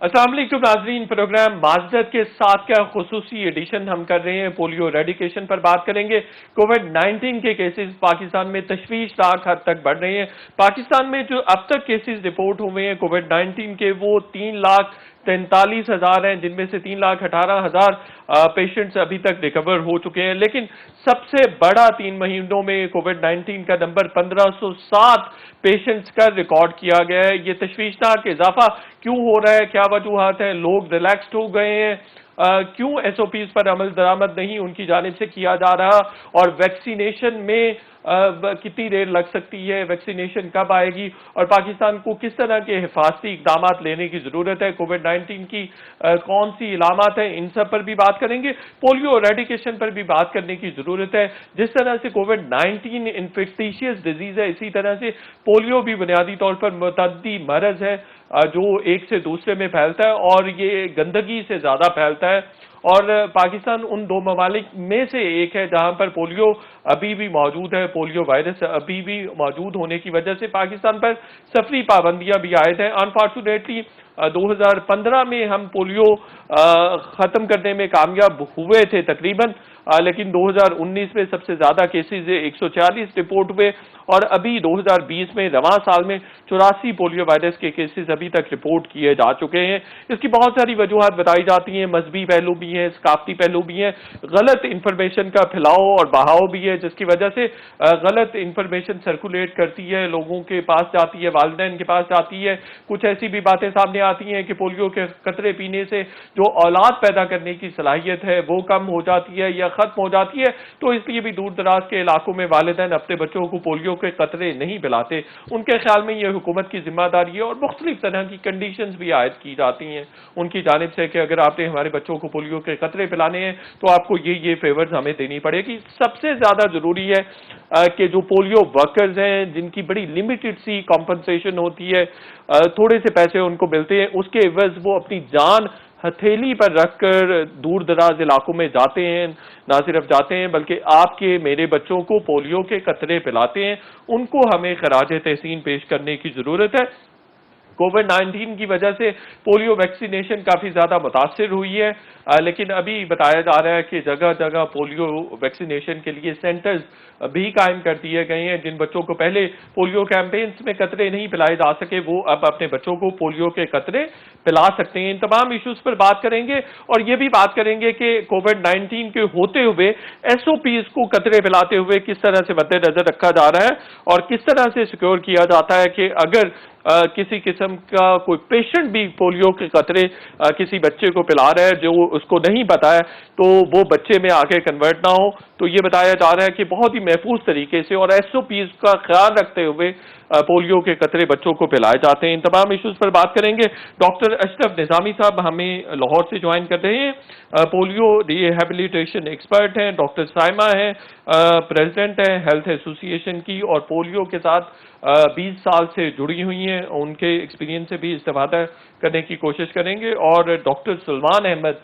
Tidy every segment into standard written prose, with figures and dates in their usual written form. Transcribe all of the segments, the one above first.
अस्सलाम वालेकुम नाज़रीन, प्रोग्राम माजदत के साथ का खुसूसी एडिशन हम कर रहे हैं। पोलियो रेडिकेशन पर बात करेंगे। कोविड-19 के केसेस पाकिस्तान में तशवीशनाक हद तक बढ़ रहे हैं। पाकिस्तान में जो अब तक केसेस रिपोर्ट हुए हैं कोविड-19 के, वो 3,43,000 हैं, जिनमें से 3,18,000 पेशेंट्स अभी तक रिकवर हो चुके हैं। लेकिन सबसे बड़ा 3 महीनों में कोविड-19 का नंबर 1507 पेशेंट्स का रिकॉर्ड किया गया है। ये तशवीशनाक इजाफा क्यों हो रहा है, क्या वजूहात हैं? लोग रिलैक्स्ड हो गए हैं? क्यों एसओपीज पर अमल दरामद नहीं उनकी जानिब से किया जा रहा? और वैक्सीनेशन में कितनी देर लग सकती है? वैक्सीनेशन कब आएगी? और पाकिस्तान को किस तरह के हिफाजती इकदाम लेने की जरूरत है? कोविड-19 की कौन सी इलामात है? इन सब पर भी बात करेंगे। पोलियो रेडिकेशन पर भी बात करने की जरूरत है। जिस तरह से कोविड-19 इन्फेक्टिशियस डिजीज है, इसी तरह से पोलियो भी बुनियादी तौर पर मुतअद्दी मरज है जो एक से दूसरे में फैलता है और ये गंदगी से ज्यादा फैलता है। और पाकिस्तान उन 2 ममालिक में से एक है जहां पर पोलियो अभी भी मौजूद है। पोलियो वायरस अभी भी मौजूद होने की वजह से पाकिस्तान पर सफरी पाबंदियां भी आयद हैं। अनफॉर्चुनेटली 2015 में हम पोलियो खत्म करने में कामयाब हुए थे तकरीबन, लेकिन 2019 में सबसे ज्यादा केसेज 140 रिपोर्ट हुए और अभी 2020 में रवां साल में 84 पोलियो वायरस के केसेस अभी तक रिपोर्ट किए जा चुके हैं। इसकी बहुत सारी वजूहत बताई जाती हैं, मजहबी पहलू भी हैं, सकाफती पहलू भी हैं, गलत इंफॉर्मेशन का फैलाव और बहाव भी है, जिसकी वजह से गलत इंफॉर्मेशन सर्कुलेट करती है, लोगों के पास जाती है, वालिदैन के पास जाती है। कुछ ऐसी भी बातें सामने आती हैं कि पोलियो के कतरे पीने से जो औलाद पैदा करने की सलाहियत है वो कम हो जाती है या खत्म हो जाती है। तो इसलिए भी दूर दराज के इलाकों में वालिदैन अपने बच्चों को पोलियो के कतरे नहीं पिलाते। उनके ख्याल में यह हुकूमत की जिम्मेदारी है और मुख्तलिफ तरह की कंडीशंस भी आयद की जाती हैं उनकी जानिब से कि अगर आपने हमारे बच्चों को पोलियो के कतरे पिलाने हैं तो आपको ये फेवर्स हमें देनी पड़ेगी। सबसे ज्यादा जरूरी है कि जो पोलियो वर्कर्स हैं जिनकी बड़ी लिमिटेड सी कॉम्पनसेशन होती है, थोड़े से पैसे उनको मिलते हैं, उसके एवज वो अपनी जान हथेली पर रखकर दूर दराज इलाकों में जाते हैं, ना सिर्फ जाते हैं बल्कि आपके मेरे बच्चों को पोलियो के कतरे पिलाते हैं। उनको हमें खराज तहसीन पेश करने की जरूरत है। कोविड-19 की वजह से पोलियो वैक्सीनेशन काफी ज्यादा मुतासिर हुई है, लेकिन अभी बताया जा रहा है कि जगह जगह पोलियो वैक्सीनेशन के लिए सेंटर्स भी कायम कर दिए गए हैं। जिन बच्चों को पहले पोलियो कैंपेन्स में कतरे नहीं पिलाए जा सके वो अब अपने बच्चों को पोलियो के कतरे पिला सकते हैं। इन तमाम इश्यूज पर बात करेंगे और ये भी बात करेंगे कि कोविड-19 के होते हुए एसओपीज को कतरे पिलाते हुए किस तरह से मद्देनजर रखा जा रहा है और किस तरह से सिक्योर किया जाता है कि अगर किसी किस्म का कोई पेशेंट भी पोलियो के कतरे किसी बच्चे को पिला रहा है जो उसको नहीं पता है तो वो बच्चे में आके कन्वर्ट ना हो। तो ये बताया जा रहा है कि बहुत ही महफूज तरीके से और एसओपीज का ख्याल रखते हुए पोलियो के कतरे बच्चों को पिलाए जाते हैं। इन तमाम इश्यूज पर बात करेंगे। डॉक्टर अशरफ निजामी साहब हमें लाहौर से ज्वाइन कर रहे हैं, पोलियो रिहेबिलिटेशन एक्सपर्ट हैं। डॉक्टर साइमा हैं, प्रेसिडेंट हैं हेल्थ एसोसिएशन की और पोलियो के साथ 20 साल से जुड़ी हुई हैं, उनके एक्सपीरियंस से भी इस्तेफादा करने की कोशिश करेंगे। और डॉक्टर सलमान अहमद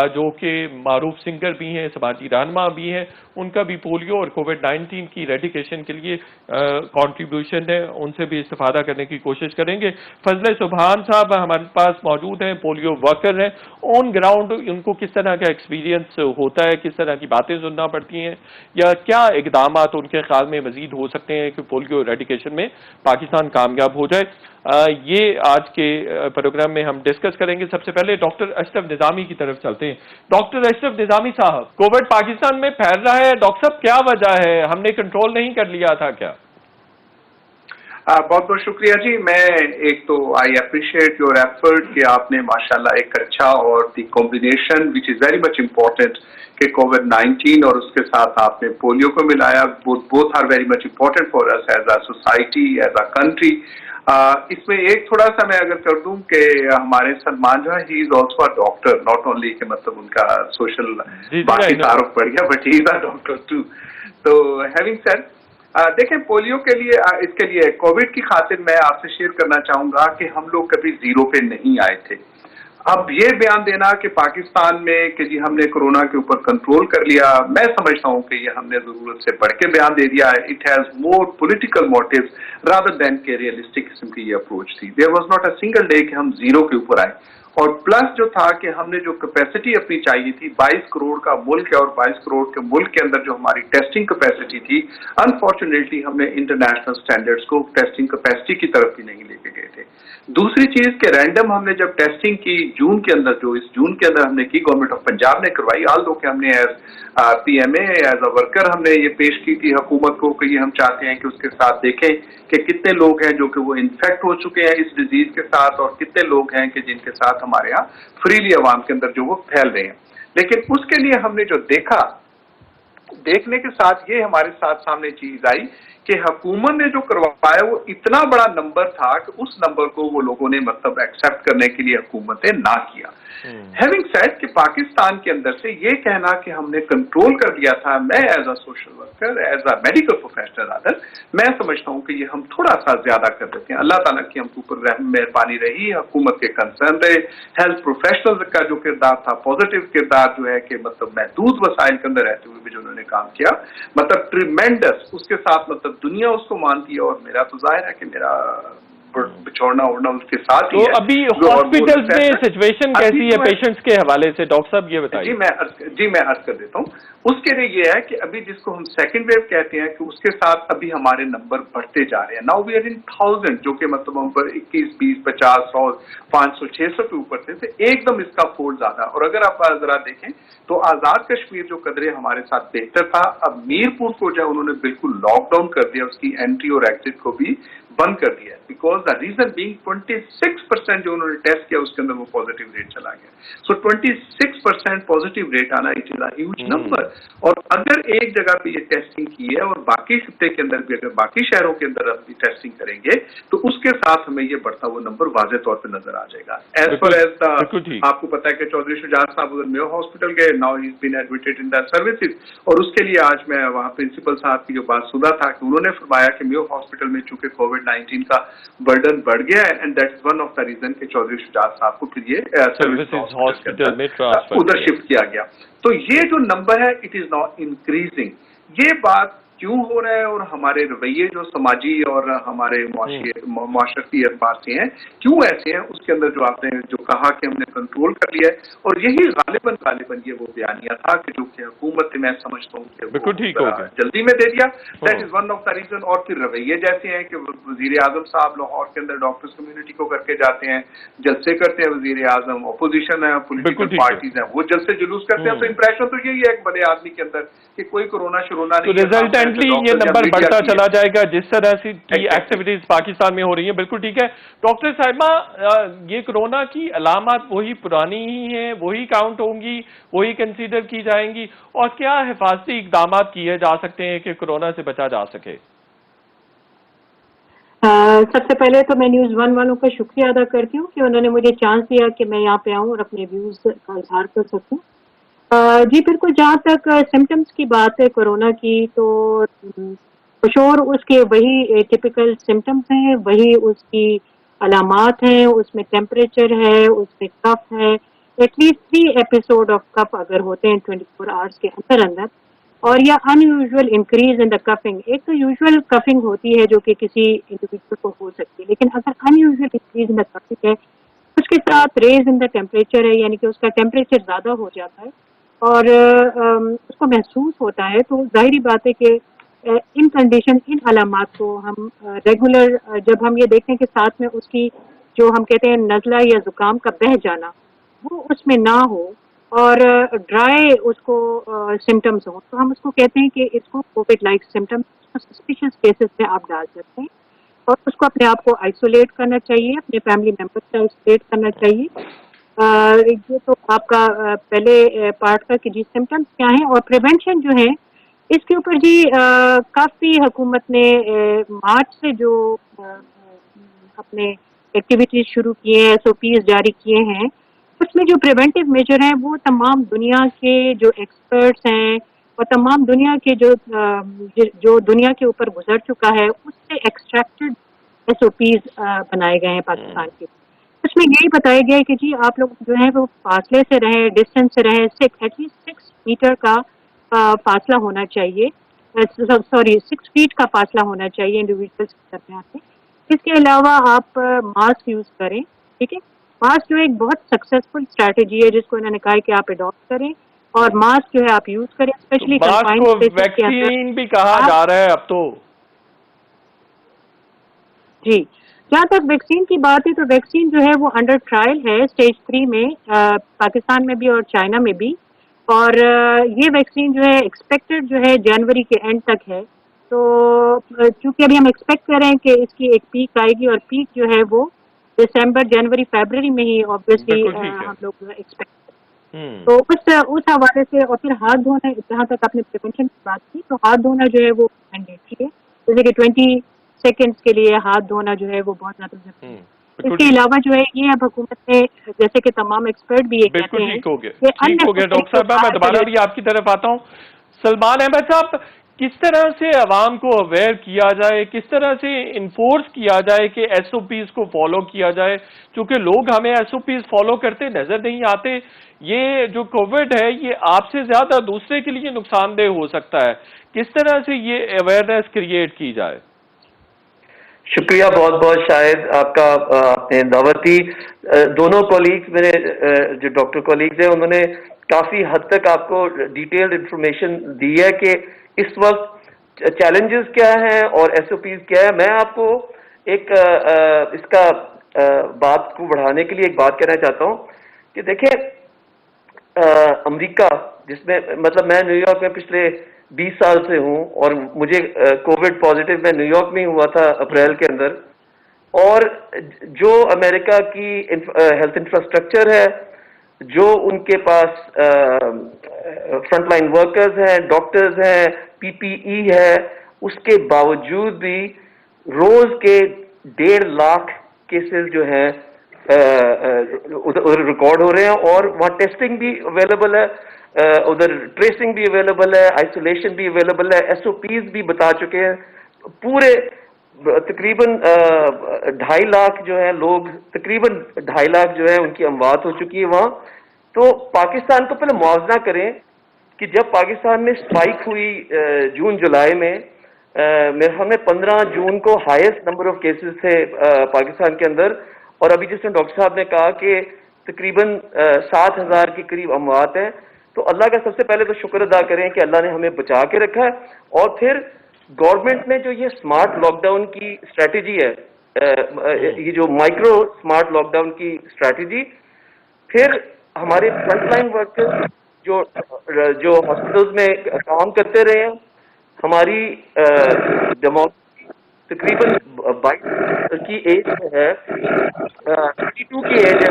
जो कि मारूफ सिंगर भी हैं, समाजी रहनुमा भी हैं, उनका भी पोलियो और कोविड-19 की रेडिकेशन के लिए कंट्रीब्यूशन है, उनसे भी इस्तेफादा करने की कोशिश करेंगे। फजल सुबहान साहब हमारे पास मौजूद हैं, पोलियो वर्कर हैं, ऑन ग्राउंड उनको किस तरह का एक्सपीरियंस होता है, किस तरह की बातें सुनना पड़ती हैं या क्या इकदाम उनके ख्याल में मजीद हो सकते हैं कि पोलियो रेडिकेशन में पाकिस्तान कामयाब हो जाए। ये आज के प्रोग्राम में हम डिस्कस करेंगे। सबसे पहले डॉक्टर अशरफ निजामी की तरफ चलते हैं। डॉक्टर अशरफ निजामी साहब, कोविड पाकिस्तान में फैल रहा है, डॉक्टर साहब क्या वजह है? हमने कंट्रोल नहीं कर लिया था क्या? बहुत बहुत शुक्रिया जी। मैं एक तो आई अप्रिशिएट योर एफर्ट कि आपने माशाल्लाह एक अच्छा और the combination which is very much important कि कोविड-19 और उसके साथ आपने पोलियो को मिलाया। Both are very much important for us as a society, as a country. इसमें एक थोड़ा सा मैं अगर कर दूं कि हमारे सलमान जो है he is also a doctor, not only कि मतलब उनका सोशल बाकी तारुफ बढ़ गया but he is a doctor too. तो हैविंग सेड, देखें पोलियो के लिए इसके लिए कोविड की खातिर मैं आपसे शेयर करना चाहूंगा कि हम लोग कभी जीरो पे नहीं आए थे। अब ये बयान देना कि पाकिस्तान में कि जी हमने कोरोना के ऊपर कंट्रोल कर लिया, मैं समझता हूं कि ये हमने जरूरत से बढ़ के बयान दे दिया है। It has more political motives rather than के रियलिस्टिक किस्म की ये अप्रोच थी। There was not a single day कि हम जीरो के ऊपर आए اور پلس جو تھا کہ ہم نے جو کیپیسٹی اپنی چاہیے تھی 22 کروڑ کا ملک ہے اور 22 کروڑ کے ملک کے اندر جو ہماری ٹیسٹنگ کیپیسٹی تھی انفارچونیٹلی ہم نے انٹرنیشنل سٹینڈرڈز کو ٹیسٹنگ کیپیسٹی کی طرف بھی نہیں لے کے گئے تھے. دوسری چیز کہ رینڈم ہم نے جب ٹیسٹنگ کی جون کے اندر جو اس جون کے اندر ہم نے کی گورنمنٹ آف پنجاب نے کروائی آل دو کہ ہم نے as P M A as a worker ہم نے یہ پیش کی تھی حکومت کو کہ یہ ہم چاہتے ہیں کہ اس کے ساتھ دیکھیں کہ کتنے لوگ ہیں جو کہ وہ انفیکٹ ہو چکے ہیں اس ڈیزیز کے ساتھ اور کتنے لوگ ہیں کہ جن کے ساتھ ہمارے یہاں فریلی عوام کے اندر جو وہ پھیل رہے ہیں. لیکن اس کے لیے ہم نے جو دیکھنے کے ساتھ یہ ہمارے ساتھ سامنے چیز آئی کہ حکومت نے جو کروایا وہ اتنا بڑا نمبر تھا کہ اس نمبر کو وہ لوگوں نے مطلب ایکسپٹ کرنے کے لیے حکومت نے نہ کیا. ہیونگ سیڈ کہ پاکستان کے اندر سے یہ کہنا کہ ہم نے کنٹرول کر دیا تھا, میں as a social worker as a medical professional میں سمجھتا ہوں کہ یہ ہم تھوڑا سا زیادہ کر دیتے ہیں. اللہ تعالیٰ کی ہم کے اوپر رحم مہربانی رہی, حکومت کے کنسرن رہے, ہیلتھ پروفیشنل کا جو کردار تھا پازیٹیو کردار جو ہے کہ مطلب محدود وسائل کے اندر رہتے ہوئے بھی جو انہوں نے کام کیا مطلب ٹریمینڈس, اس کے ساتھ مطلب دنیا اس کو مانتی ہے اور میرا تو ظاہر ہے کہ میرا بچھوڑنا اڑنا اس کے ساتھ ہی ہے. تو ابھی ہاسپٹلز میں سچویشن کیسی ہے پیشنٹس کے حوالے سے ڈاکٹر صاحب یہ بتائیے. میں عرض کر دیتا ہوں. اس کے لیے یہ ہے کہ ابھی جس کو ہم سیکنڈ ویو کہتے ہیں کہ اس کے ساتھ ابھی ہمارے نمبر بڑھتے جا رہے ہیں. ناؤ وی آر ان 1000 جو کہ مطلب ہم پر 21 20 50 100 500 600 کے اوپر تھے ایک دم اس کا فولڈ زیادہ. اور اگر آپ ذرا دیکھیں تو آزاد کشمیر جو قدرے ہمارے ساتھ بہتر تھا, اب میرپور کو جو انہوں نے بالکل لاک ڈاؤن کر دیا, اس کی انٹری اور ایگزٹ کو بھی بند کر دیا ہے. بیکاز دا ریزن بینگ 26% جو انہوں نے ٹیسٹ کیا اس کے اندر وہ پازیٹیو ریٹ چلا گیا. سو 26% پازیٹیو ریٹ آنا it is a huge number. اور اگر ایک جگہ پہ یہ ٹیسٹنگ کی ہے اور باقی خطے کے اندر بھی اگر باقی شہروں کے اندر بھی ٹیسٹنگ کریں گے تو اس کے ساتھ ہمیں یہ بڑھتا ہوا نمبر واضح طور پہ نظر آ جائے گا. ایز فار ایز آپ کو پتا ہے کہ چودھری شجاعت صاحب ادھر میو ہاسپٹل گئے, now he is been admitted in that services. اور اس کے لیے آج میں وہاں پرنسپل صاحب کی جو بات سنا تھا کہ انہوں نے فرمایا کہ میو ہاسپٹل میں چونکہ کووڈ-19 کا برڈن بڑھ گیا ہے and that's one of the reason کہ چودھری شجاعت صاحب کو پھر یہ سروسز ہاسپٹل میں ادھر شفٹ کیا گیا. تو یہ جو نمبر ہے اٹ از ناؤ انکریزنگ. یہ بات کیوں ہو رہا ہے اور ہمارے رویے جو سماجی اور ہمارے معاشرتی اعتبار سے ہیں کیوں ایسے ہیں, اس کے اندر جو آپ نے جو کہا کہ ہم نے کنٹرول کر لیا ہے اور یہی غالباً یہ وہ بیانیہ تھا کہ جو کہ حکومت میں سمجھتا ہوں کہ جلدی میں دے دیا. That is one of the reason. اور پھر رویے جیسے ہیں کہ وزیر اعظم صاحب لاہور کے اندر ڈاکٹرز کمیونٹی کو کر کے جاتے ہیں, جلسے کرتے ہیں وزیر اعظم, اپوزیشن ہے پولیٹیکل پارٹیز ہیں وہ جلسے جلوس کرتے ہیں. تو امپریشن تو یہی ہے ایک بڑے آدمی کے اندر کہ کوئی کورونا شرونا نہیں. یہ نمبر بڑھتا چلا جائے گا جس طرح سے کی ایکٹیویٹیز پاکستان میں ہو رہی ہیں. بالکل ٹھیک ہے ڈاکٹر صاحبہ, یہ کورونا کی علامات وہی پرانی ہی ہیں, وہی کاؤنٹ ہوں گی, وہی کنسیڈر کی جائیں گی, اور کیا حفاظتی اقدامات کیے جا سکتے ہیں کہ کورونا سے بچا جا سکے؟ سب سے پہلے تو میں نیوز 1 والوں کا شکریہ ادا کرتی ہوں کہ انہوں نے مجھے چانس دیا کہ میں یہاں پہ آؤں اور اپنے ویوز کا اظہار کر سکوں. جی بالکل, جہاں تک سمٹمز کی بات ہے کورونا کی, تو شور اس کے وہی ٹپیکل سمٹمز ہیں, وہی اس کی علامات ہیں. اس میں ٹیمپریچر ہے, اس میں کف ہے, at least 3 episode of cough اگر ہوتے ہیں 24 آورس کے اندر, اور یا unusual increase in the coughing. ایک تو یوزول کفنگ ہوتی ہے جو کہ کسی انڈیویجول کو ہو سکتی ہے, لیکن اگر unusual increase in the coughing ہے اس کے ساتھ ریز ان دا ٹیمپریچر ہے, یعنی کہ اس کا ٹیمپریچر زیادہ ہو جاتا ہے اور اس کو محسوس ہوتا ہے, تو ظاہری بات ہے کہ ان کنڈیشن ان علامات کو ہم ریگولر جب ہم یہ دیکھیں کہ ساتھ میں اس کی جو ہم کہتے ہیں نزلہ یا زکام کا بہہ جانا وہ اس میں نہ ہو اور ڈرائی اس کو سمٹمز ہوں, تو ہم اس کو کہتے ہیں کہ اس کو Covid like symptoms suspicious cases میں آپ ڈال سکتے ہیں, اور اس کو اپنے آپ کو آئسولیٹ کرنا چاہیے, اپنے فیملی ممبر سے آئسولیٹ کرنا چاہیے. یہ تو آپ کا پہلے پارٹ کا کہ جی سمٹمز کیا ہیں, اور پریونشن جو ہے اس کے اوپر جی کافی حکومت نے مارچ سے جو اپنے ایکٹیویٹیز شروع کیے ہیں, SOPs جاری کیے ہیں, اس میں جو پریونٹیو میجر ہیں وہ تمام دنیا کے جو ایکسپرٹس ہیں اور تمام دنیا کے جو دنیا کے اوپر گزر چکا ہے اس سے ایکسٹریکٹڈ SOPs بنائے گئے ہیں پاکستان کے. اس میں یہی بتایا گیا ہے کہ جی آپ لوگ جو ہیں وہ فاصلے سے رہیں, ڈسٹینس سے رہیں, ایٹ لیسٹ 6 میٹر کا فاصلہ ہونا چاہیے, 6 فیٹ کا فاصلہ ہونا چاہیے انڈیویجولس کے درمیان میں. اس کے علاوہ آپ ماسک یوز کریں, ٹھیک ہے, मास्क जो है एक बहुत सक्सेसफुल स्ट्रैटेजी है जिसको इन्होंने कहा है कि आप अडॉप्ट करें और मास्क जो है आप यूज करें, स्पेशली मास्क कंफाइंड को स्पेसेस के अंदर। वैक्सीन भी कहा जा रहा है अब तो। जी, जहाँ तक वैक्सीन की बात है तो वैक्सीन जो है वो अंडर ट्रायल है स्टेज 3 में, पाकिस्तान में भी और चाइना में भी। और ये वैक्सीन जो है एक्सपेक्टेड जो है जनवरी के एंड तक है। तो चूंकि अभी हम एक्सपेक्ट कर रहे हैं कि इसकी एक पीक आएगी और पीक जो है वो दिसंबर, जनवरी, फरवरी में ही ऑब्वियसली बिल्कुल ठीक है। हम लोग एक्सपेक्ट। तो उस हवाले से, और फिर हाथ धोना, जहाँ तक आपने प्रिवेंशन की बात की, तो हाथ धोना जो है वो मैंडेटरी है, जैसे कि 20 सेकेंड्स के लिए हाथ धोना जो है वो बहुत ज्यादा जरूरी है। इसके अलावा जो है ये अब हुकूमत ने, जैसे कि तमाम एक्सपर्ट भी ये कहते हैं, ठीक हो गया डॉक्टर साहब। मैं दोबारा भी आपकी तरफ आता हूँ। सलमान अहमद साहब, किस तरह से अवाम को अवेयर किया जाए, किस तरह से इन्फोर्स किया जाए कि एसओपीज को फॉलो किया जाए, क्योंकि लोग हमें एसओपीज फॉलो करते नजर नहीं आते। ये जो कोविड है ये आपसे ज्यादा दूसरे के लिए नुकसानदेह हो सकता है, किस तरह से ये अवेयरनेस क्रिएट की जाए? शुक्रिया बहुत बहुत शायद आपका, आपने दावत दी। दोनों कॉलीग्स मेरे जो डॉक्टर कॉलीग्स हैं उन्होंने काफ़ी हद तक आपको डिटेल्ड इंफॉर्मेशन दी है कि इस वक्त चैलेंजेस क्या हैं और एसओपीज क्या है। मैं आपको एक इसका बात को बढ़ाने के लिए एक बात कहना चाहता हूँ कि देखें, अमेरिका जिसमें, मतलब मैं न्यूयॉर्क में पिछले 20 साल से हूं और मुझे कोविड पॉजिटिव मैं न्यूयॉर्क में हुआ था अप्रैल के अंदर। और जो अमेरिका की हेल्थ इंफ्रास्ट्रक्चर है, जो उनके पास फ्रंटलाइन वर्कर्स हैं, डॉक्टर्स हैं, पीपीई है, उसके बावजूद भी रोज के 1.5 लाख केसेस जो हैं उधर रिकॉर्ड हो रहे हैं। और वहाँ टेस्टिंग भी अवेलेबल है, उधर ट्रेसिंग भी अवेलेबल है, आइसोलेशन भी अवेलेबल है, एसओपीज भी बता चुके हैं। पूरे तकरीबन 2.5 लाख जो है लोग, तकरीबन 2.5 लाख जो है उनकी अमवात हो चुकी है वहाँ। तो पाकिस्तान को पहले मुआवजा करें कि जब पाकिस्तान में स्पाइक हुई जून जुलाई में, मेरे ख्याल में 15 जून को हाईएस्ट नंबर ऑफ केसेस थे पाकिस्तान के अंदर। और अभी जिसने डॉक्टर साहब ने कहा कि तकरीबन 7,000 के करीब अमवात हैं। तो अल्लाह का सबसे पहले तो शुक्र अदा करें कि अल्लाह ने हमें बचा के रखा है। और फिर गवर्नमेंट ने जो ये स्मार्ट लॉकडाउन की स्ट्रैटेजी है, ये जो माइक्रो स्मार्ट लॉकडाउन की स्ट्रैटेजी, फिर हमारे फ्रंटलाइन वर्कर्स जो हॉस्पिटल्स में काम करते रहे हैं, हमारी डेमोक्रेसी तकरीबन 22 की एज है, 32 की एज है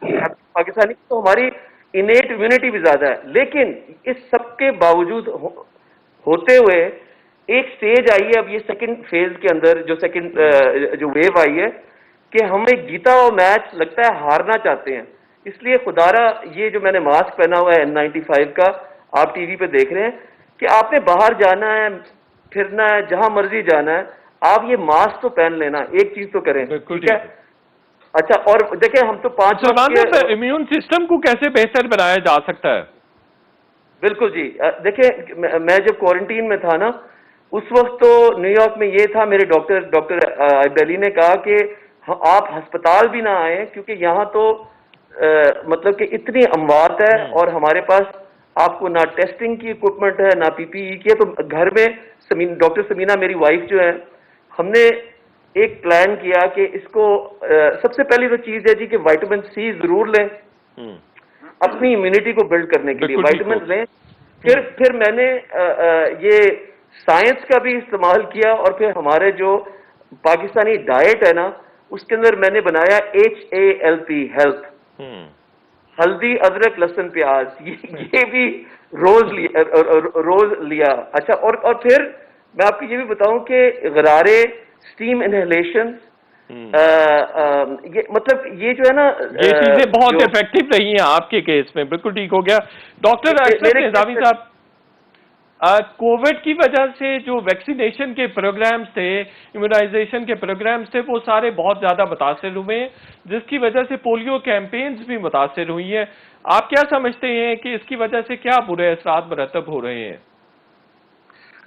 पाकिस्तानी, तो हमारी इनेट इम्यूनिटी भी ज्यादा है। लेकिन इस सब के बावजूद होते हुए एक स्टेज आई है अब ये सेकंड फेज के अंदर, जो सेकंड जो वेव आई है, कि हमें जीता हुआ मैच लगता है हारना चाहते हैं। इसलिए खुदारा ये जो मैंने मास्क पहना हुआ है N95 का, आप टीवी पे देख रहे हैं कि आपने बाहर जाना है, फिरना है, जहां मर्जी जाना है, आप ये मास्क तो पहन लेना, एक चीज तो करें, ठीक है? अच्छा, और देखें हम तो 5 सलमान, इम्यून सिस्टम को कैसे बेहतर बनाया जा सकता है? बिल्कुल जी, देखें मैं जब क्वारंटीन में था ना, उस वक्त तो न्यूयॉर्क में ये था, मेरे डॉक्टर आइबेली ने कहा कि आप अस्पताल भी ना आए, क्योंकि यहाँ तो मतलब कि इतनी अमवात है और हमारे पास आपको ना टेस्टिंग की इक्विपमेंट है, ना पीपीई की है। तो घर में डॉक्टर समीना मेरी वाइफ जो है, हमने एक प्लान किया कि इसको सबसे पहली तो चीज है जी कि विटामिन सी जरूर लें अपनी इम्यूनिटी को बिल्ड करने के लिए, विटामिन लें। फिर मैंने ये साइंस का भी इस्तेमाल किया और फिर हमारे जो पाकिस्तानी डाइट है ना, उसके अंदर मैंने बनाया HALP, हेल्थ, हल्दी, अदरक, लहसुन, प्याज, ये भी रोज लिया। अच्छा, और फिर मैं आपको ये भी बताऊं कि गरारे, स्टीम इनहेलेशन, ये मतलब ये जो है ना, ये चीजें बहुत इफेक्टिव रही हैं आपके केस में। बिल्कुल ठीक हो गया। डॉक्टर अशरफ निजामी साहब, कोविड की वजह से जो वैक्सीनेशन के प्रोग्राम्स थे, इम्यूनाइजेशन के प्रोग्राम्स थे, वो सारे बहुत ज्यादा मुतासिर हुए हैं, जिसकी वजह से पोलियो कैंपेन्स भी मुतासिर हुई हैं। आप क्या समझते हैं कि इसकी वजह से क्या बुरे असरात मुरतब हो रहे हैं?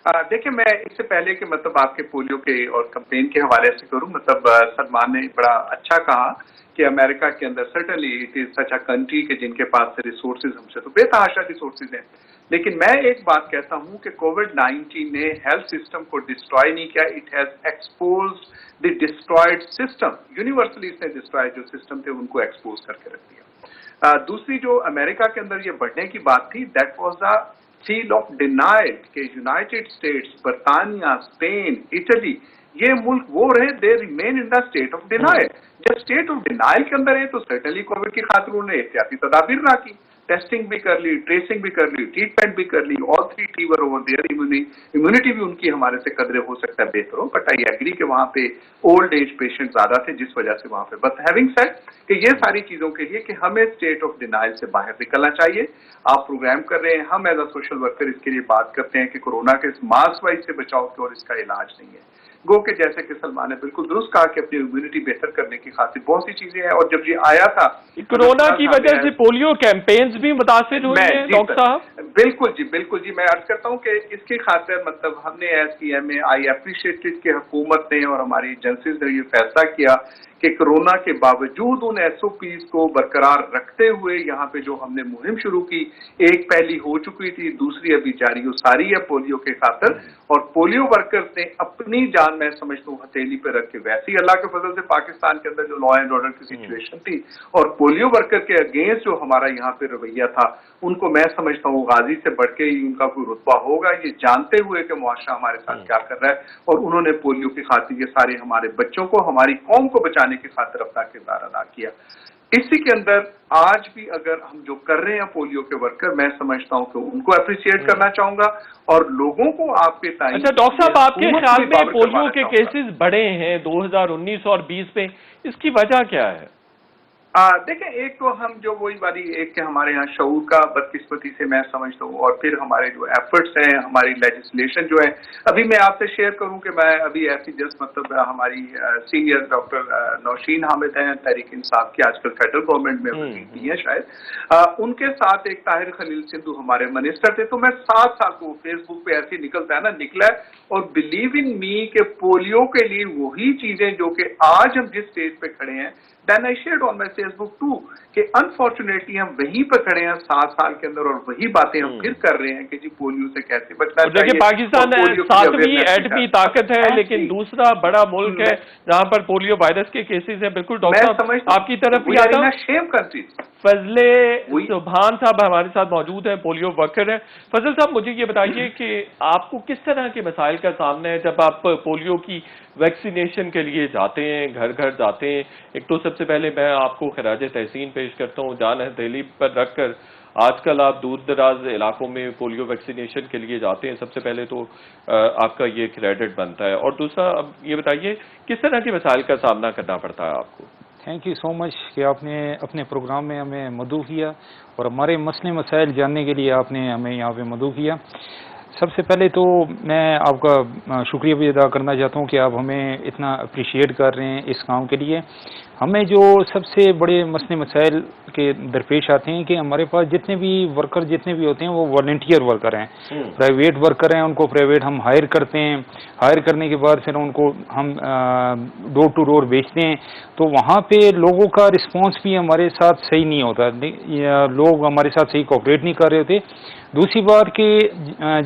देखिए, मैं इससे पहले कि मतलब आपके पोलियो के और कंपेन के हवाले से करूं, मतलब सलमान ने बड़ा अच्छा कहा कि अमेरिका के अंदर certainly it is such a country के जिनके पास रिसोर्सेज हमसे तो बेतहाशा रिसोर्सेज हैं, लेकिन मैं एक बात कहता हूं कि कोविड-19 ने हेल्थ सिस्टम को डिस्ट्रॉय नहीं किया, it has exposed the destroyed system, universally इसने डिस्ट्रॉयड जो सिस्टम थे उनको एक्सपोज करके रख दिया। दूसरी जो अमेरिका के अंदर ये बढ़ने की बात थी, that was a feel of denial के यूनाइटेड स्टेट्स, बरतानिया, स्पेन, इटली, ये मुल्क वो रहे, they remain in the state of denial. जब स्टेट ऑफ डिनाइल के अंदर है तो सर्टनली कोविड की खातिर उन्होंने एहतियाती तदाबीर ना की, टेस्टिंग भी कर ली, ट्रेसिंग भी कर ली, ट्रीटमेंट भी कर ली, all 3 T were over there, immunity भी उनकी हमारे से कदरे हो सकता है बेहतर हो, बट आई एग्री कि वहां पे ओल्ड एज पेशेंट ज्यादा थे जिस वजह से वहां पे, बट हैविंग सेड कि ये सारी चीजों के लिए कि हमें स्टेट ऑफ डिनाइल से बाहर निकलना चाहिए। आप प्रोग्राम कर रहे हैं, हम एज अ सोशल वर्कर इसके लिए बात करते हैं कि कोरोना के इस मास वाइज से बचाव के और इसका इलाज नहीं है। गो के जैसे कि सलमान ने बिल्कुल दुरुस्त कहा कि अपनी इम्यूनिटी बेहतर करने की खातिर बहुत सी चीजें हैं, और जब ये आया था कोरोना की वजह से पोलियो कैंपेन्स भी मुतासिर हुए हैं डॉक्टर साहब? बिल्कुल जी, मैं अर्ज करता हूं कि इसकी खातिर मतलब हमने एज पीएमए आई एप्रिशिएटेड कि हुकूमत ने और हमारी एजेंसीज ने ये फैसला किया कि कोरोना के बावजूद उन एसओपीज को बरकरार रखते हुए यहाँ पे जो हमने मुहिम शुरू की, एक पहली हो चुकी थी, दूसरी अभी जारी हो सारी है पोलियो के खातिर, और पोलियो वर्कर्स ने अपनी जान, मैं समझता हूँ, हथेली पे रख के, वैसे ही अल्लाह के फजल से पाकिस्तान के अंदर जो लॉ एंड ऑर्डर की सिचुएशन थी और पोलियो वर्कर के अगेंस्ट जो हमारा यहाँ पे रवैया था, उनको मैं समझता हूँ गाजी से बढ़ के ही उनका कोई रुतबा होगा, ये जानते हुए कि मुआशरा हमारे साथ क्या कर रहा है, और उन्होंने पोलियो की खातिर ये सारे हमारे बच्चों को, हमारी कौम को बचाने की खातिर अपना किरदार अदा किया। इसी के अंदर आज भी अगर हम जो कर रहे हैं पोलियो के वर्कर, मैं समझता हूं कि उनको अप्रिशिएट करना चाहूंगा और लोगों को आपके टाइम। अच्छा डॉक्टर साहब, आपके ख्याल में पोलियो के केसेस बढ़े हैं 2019 और 20 में, इसकी वजह क्या है? देखें, एक तो हम जो वही वाली एक के हमारे यहाँ शऊर का बदकिस्मती से मैं समझता हूँ, और फिर हमारे जो एफर्ट्स हैं, हमारी लेजिस्लेशन जो है, अभी मैं आपसे शेयर करूँ कि मैं अभी ऐसी जस्ट मतलब हमारी सीनियर डॉक्टर नौशीन हामिद हैं, तहरीक इंसाफ की, आजकल फेडरल गवर्नमेंट में भी है शायद, उनके साथ एक ताहिर खलील सिंधु हमारे मिनिस्टर थे, तो मैं 7 साल को फेसबुक पे ऐसे निकलता है ना, निकला है, और बिलीव इन मी के पोलियो के लिए वही चीजें जो कि आज हम जिस स्टेज पे खड़े हैं, Then I shared on my Facebook too कि अनफॉर्चुनेटली हम वहीं पर खड़े हैं 7 साल के अंदर, और वही बातें हम फिर कर रहे हैं कि जी पोलियो से कैसे बचना चाहिए। देखिए, पाकिस्तान 7वीं एटमी ताकत है, लेकिन दूसरा बड़ा मुल्क है जहां पर पोलियो वायरस के केसेस हैं। बिल्कुल डॉक्टर साहब, आपकी तरफ भी आता हूं। शेम कंट्रीज फजले सुभान साहब हमारे साथ मौजूद हैं, पोलियो वर्कर हैं। फजल साहब, मुझे ये बताइए कि आपको किस तरह के मसाइल का सामना है जब आप पोलियो की वैक्सीनेशन के लिए जाते हैं, घर घर जाते हैं? एक तो सबसे पहले मैं आपको खराज तहसीन पेश करता हूँ, जान हथेली पर रखकर आजकल आप दूर दराज इलाकों में पोलियो वैक्सीनेशन के लिए जाते हैं, सबसे पहले तो आपका ये क्रेडिट बनता है। और दूसरा, अब ये बताइए किस तरह के मसाइल का सामना करना पड़ता है आपको? थैंक यू सो मच कि आपने अपने प्रोग्राम में हमें मदऊ किया और हमारे मसले मसाइल जानने के लिए आपने हमें यहाँ पे मदऊ किया। सबसे पहले तो मैं आपका शुक्रिया भी अदा करना चाहता हूँ कि आप हमें इतना अप्रिशिएट कर रहे हैं इस काम के लिए। हमें जो सबसे बड़े मसले मसाइल के दरपेश आते हैं कि हमारे पास जितने भी वर्कर जितने भी होते हैं वो वॉलंटियर वर्कर हैं, प्राइवेट वर्कर हैं, उनको प्राइवेट हम हायर करते हैं। हायर करने के बाद फिर उनको हम डोर टू डोर बेचते हैं, तो वहाँ पे लोगों का रिस्पांस भी हमारे साथ सही नहीं होता, लोग हमारे साथ सही कोऑपरेट नहीं कर रहे होते। दूसरी बात कि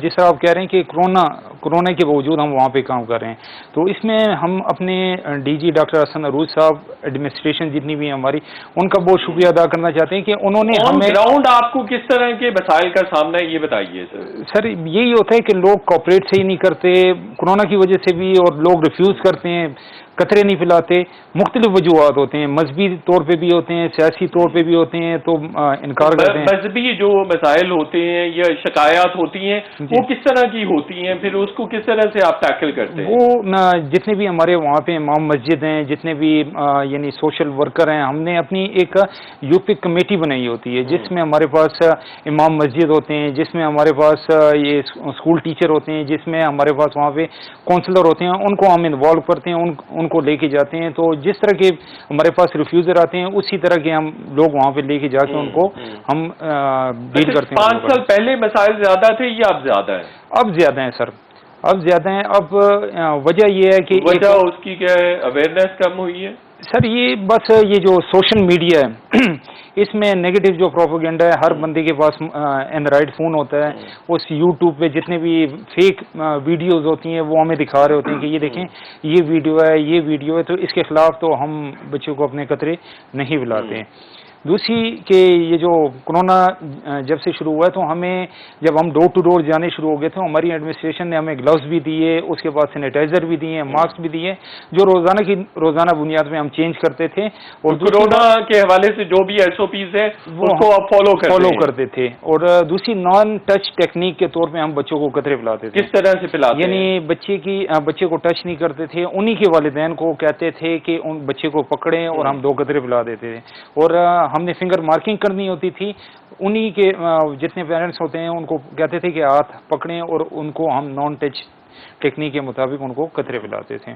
जिस तरह आप कह रहे हैं कि कोरोना के बावजूद हम वहाँ पे काम कर रहे हैं, तो इसमें हम अपने डीजी डॉक्टर हसन अरूज साहब, एडमिनिस्ट्रेशन जितनी भी हमारी, उनका बहुत शुक्रिया अदा करना चाहते हैं कि उन्होंने हमें ग्राउंड आपको किस तरह के मसाइल का सामना है ये बताइए सर। सर यही होता है कि लोग कोऑपरेट सही नहीं करते कोरोना की वजह से भी, और लोग रिफ्यूज़ करते हैं, कतरे नहीं पिलाते। मुख्तलिफ वजूहत होते हैं, मजहबी तौर पे भी होते हैं, सियासी तौर पे भी होते हैं, तो इनकार करते हैं। मजहबी जो मसाइल होते हैं या शिकायत होती हैं वो किस तरह की होती हैं, फिर उसको किस तरह से आप टैकल करते हैं? वो जितने भी हमारे वहाँ पे इमाम मस्जिद हैं, जितने भी यानी सोशल वर्कर हैं, हमने अपनी एक यूपी कमेटी बनाई होती है जिसमें हमारे पास इमाम मस्जिद होते हैं, जिसमें हमारे पास ये स्कूल टीचर होते हैं, जिसमें हमारे पास वहाँ पे काउंसलर होते हैं, उनको हम इन्वॉल्व करते हैं, उनको लेके जाते हैं। तो जिस तरह के हमारे पास रिफ्यूजर आते हैं उसी तरह के हम लोग वहाँ पे लेके जाके उनको हम डील करते हैं। 5 साल पहले मसाइल ज्यादा थे या अब ज्यादा है? अब ज्यादा है सर, اب زیادہ ہیں. اب وجہ یہ ہے کہ وجہ اس کی کیا ہے؟ اویئرنیس کم ہوئی ہے سر. یہ بس یہ جو سوشل میڈیا ہے اس میں نیگیٹو جو پروپیگنڈا ہے، ہر بندے کے پاس اینڈرائڈ فون ہوتا ہے. اس یوٹیوب پہ جتنے بھی فیک ویڈیوز ہوتی ہیں وہ ہمیں دکھا رہے ہوتے ہیں کہ یہ دیکھیں یہ ویڈیو ہے، یہ ویڈیو ہے. تو اس کے خلاف تو ہم بچوں کو اپنے قطرے نہیں بلاتے ہیں. دوسری کہ یہ جو کرونا جب سے شروع ہوا ہے تو ہمیں جب ہم ڈور ٹو ڈور جانے شروع ہو گئے تھے ہماری ایڈمنسٹریشن نے ہمیں گلوز بھی دیے، اس کے بعد سینیٹائزر بھی دیے، ماسک بھی دیے، جو روزانہ بنیاد پہ ہم چینج کرتے تھے. اور کورونا کے حوالے سے جو بھی ایس او پیز ہیں وہ کو آپ فالو کرتے تھے. اور دوسری نان ٹچ ٹیکنیک کے طور پہ ہم بچوں کو قطرے پلاتے تھے. کس طرح سے پلاتے؟ یعنی بچے کو ٹچ نہیں کرتے تھے، انہی کے والدین کو کہتے تھے کہ ان بچے کو پکڑیں اور ہم 2 قطرے پلا دیتے تھے. اور ہم نے فنگر مارکنگ کرنی ہوتی تھی، انہی کے جتنے پیرنٹس ہوتے ہیں ان کو کہتے تھے کہ ہاتھ پکڑیں اور ان کو ہم نان ٹچ ٹیکنیک کے مطابق ان کو قطرے پلاتے تھے.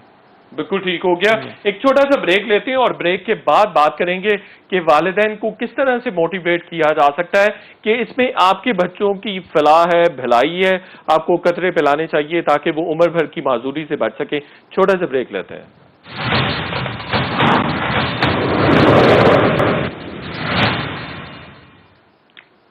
بالکل ٹھیک ہو گیا. ایک چھوٹا سا بریک لیتے ہیں اور بریک کے بعد بات کریں گے کہ والدین کو کس طرح سے موٹیویٹ کیا جا سکتا ہے کہ اس میں آپ کے بچوں کی فلاح ہے، بھلائی ہے، آپ کو قطرے پلانے چاہیے تاکہ وہ عمر بھر کی معذوری سے بچ سکیں. چھوٹا سا بریک لیتے ہیں.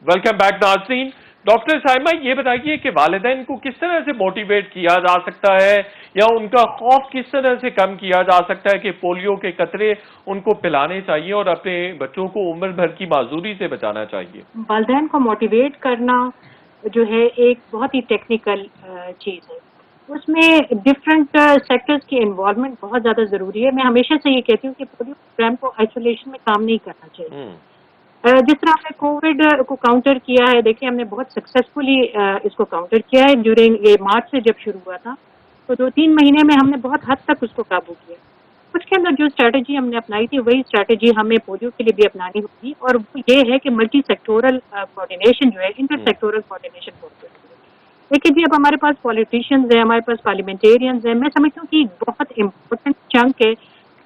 ویلکم بیک ناظرین. ڈاکٹر سائمہ یہ بتائیے کہ والدین کو کس طرح سے موٹیویٹ کیا جا سکتا ہے یا ان کا خوف کس طرح سے کم کیا جا سکتا ہے کہ پولیو کے قطرے ان کو پلانے چاہیے اور اپنے بچوں کو عمر بھر کی معذوری سے بچانا چاہیے؟ والدین کو موٹیویٹ کرنا جو ہے ایک بہت ہی ٹیکنیکل چیز ہے. اس میں ڈفرینٹ سیکٹرز کی انوالومنٹ بہت زیادہ ضروری ہے. میں ہمیشہ سے یہ کہتی ہوں کہ پولیو پروگرام کو آئسولیشن میں کام نہیں کرنا چاہیے. جس طرح ہم نے کووڈ کو کاؤنٹر کیا ہے، دیکھیں ہم نے بہت سکسیزفلی اس کو کاؤنٹر کیا ہے. ڈیورنگ یہ مارچ سے جب شروع ہوا تھا تو 2-3 مہینے میں ہم نے بہت حد تک اس کو قابو کیا. اس کے اندر جو اسٹریٹجی ہم نے اپنائی تھی وہی اسٹریٹجی ہمیں پولیو کے لیے بھی اپنانی ہوگی، اور وہ یہ ہے کہ ملٹی سیکٹورل کوآرڈینیشن جو ہے، انٹر سیکٹورل کوآرڈینیشن بہت ضروری ہے. دیکھیے جی، اب ہمارے پاس پالیٹیشینز ہیں، ہمارے پاس پارلیمنٹیرینز ہیں. میں سمجھتا ہوں کہ ایک بہت امپورٹنٹ چنک ہے